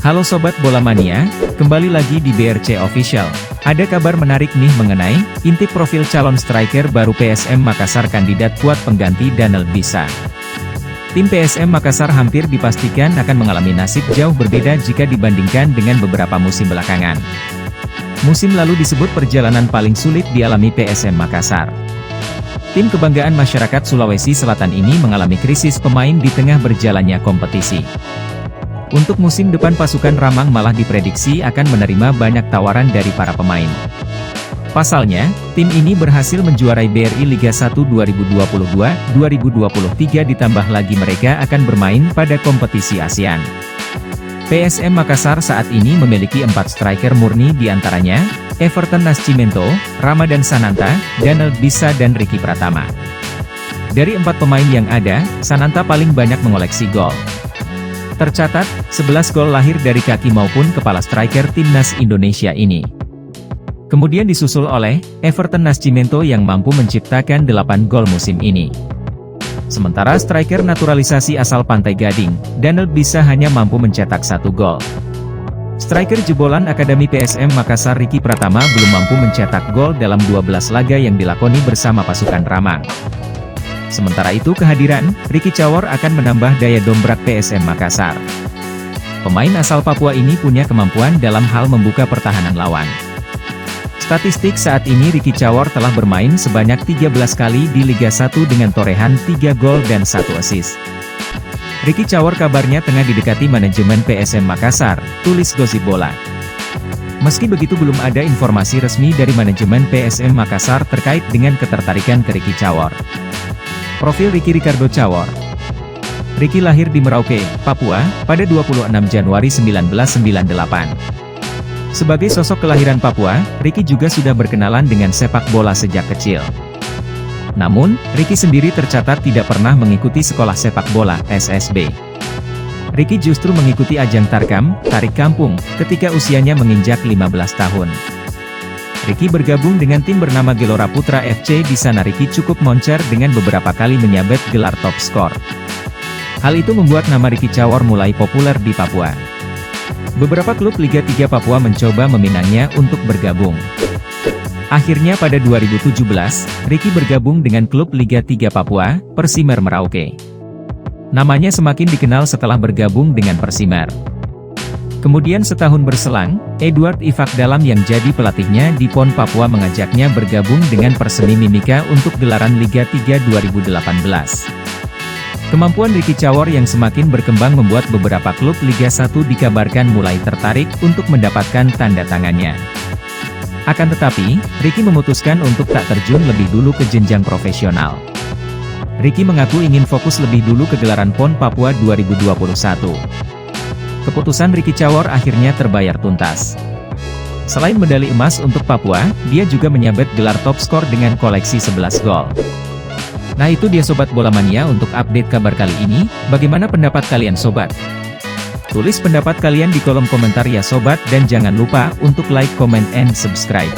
Halo Sobat Bola Mania, kembali lagi di BRC Official. Ada kabar menarik nih mengenai intip profil calon striker baru PSM Makassar kandidat kuat pengganti Daniel Bisa. Tim PSM Makassar hampir dipastikan akan mengalami nasib jauh berbeda jika dibandingkan dengan beberapa musim belakangan. Musim lalu disebut perjalanan paling sulit dialami PSM Makassar. Tim kebanggaan masyarakat Sulawesi Selatan ini mengalami krisis pemain di tengah berjalannya kompetisi. Untuk musim depan pasukan Ramang malah diprediksi akan menerima banyak tawaran dari para pemain. Pasalnya, tim ini berhasil menjuarai BRI Liga 1 2022-2023 ditambah lagi mereka akan bermain pada kompetisi ASEAN. PSM Makassar saat ini memiliki 4 striker murni diantaranya, Everton Nascimento, Ramadan Sananta, Daniel Bisa dan Ricky Pratama. Dari 4 pemain yang ada, Sananta paling banyak mengoleksi gol. Tercatat, 11 gol lahir dari kaki maupun kepala striker timnas Indonesia ini. Kemudian disusul oleh Everton Nascimento yang mampu menciptakan 8 gol musim ini. Sementara striker naturalisasi asal Pantai Gading, Daniel Bisa hanya mampu mencetak 1 gol. Striker jebolan Akademi PSM Makassar Ricky Pratama belum mampu mencetak gol dalam 12 laga yang dilakoni bersama pasukan Ramang. Sementara itu kehadiran Ricky Cawor akan menambah daya dombrak PSM Makassar. Pemain asal Papua ini punya kemampuan dalam hal membuka pertahanan lawan. Statistik saat ini Ricky Cawor telah bermain sebanyak 13 kali di Liga 1 dengan torehan 3 gol dan 1 assist. Ricky Cawor kabarnya tengah didekati manajemen PSM Makassar, tulis Gosip Bola. Meski begitu belum ada informasi resmi dari manajemen PSM Makassar terkait dengan ketertarikan ke Ricky Cawor. Profil Ricky Ricardo Cawor. Ricky lahir di Merauke, Papua, pada 26 Januari 1998. Sebagai sosok kelahiran Papua, Ricky juga sudah berkenalan dengan sepak bola sejak kecil. Namun, Ricky sendiri tercatat tidak pernah mengikuti sekolah sepak bola, SSB. Ricky justru mengikuti ajang Tarkam, Tarik Kampung, ketika usianya menginjak 15 tahun. Ricky bergabung dengan tim bernama Gelora Putra FC. Di sana Ricky cukup moncer dengan beberapa kali menyabet gelar top skor. Hal itu membuat nama Ricky Cawor mulai populer di Papua. Beberapa klub Liga 3 Papua mencoba meminangnya untuk bergabung. Akhirnya pada 2017, Ricky bergabung dengan klub Liga 3 Papua, Persimer Merauke. Namanya semakin dikenal setelah bergabung dengan Persimer. Kemudian setahun berselang, Edward Ifak Dalam yang jadi pelatihnya di PON Papua mengajaknya bergabung dengan Persemi Mimika untuk gelaran Liga 3 2018. Kemampuan Ricky Cawor yang semakin berkembang membuat beberapa klub Liga 1 dikabarkan mulai tertarik untuk mendapatkan tanda tangannya. Akan tetapi, Ricky memutuskan untuk tak terjun lebih dulu ke jenjang profesional. Ricky mengaku ingin fokus lebih dulu ke gelaran PON Papua 2021. Keputusan Ricky Cawor akhirnya terbayar tuntas. Selain medali emas untuk Papua, dia juga menyabet gelar top skor dengan koleksi 11 gol. Nah itu dia Sobat Bola Mania untuk update kabar kali ini. Bagaimana pendapat kalian Sobat? Tulis pendapat kalian di kolom komentar ya Sobat, dan jangan lupa untuk like, comment, and subscribe.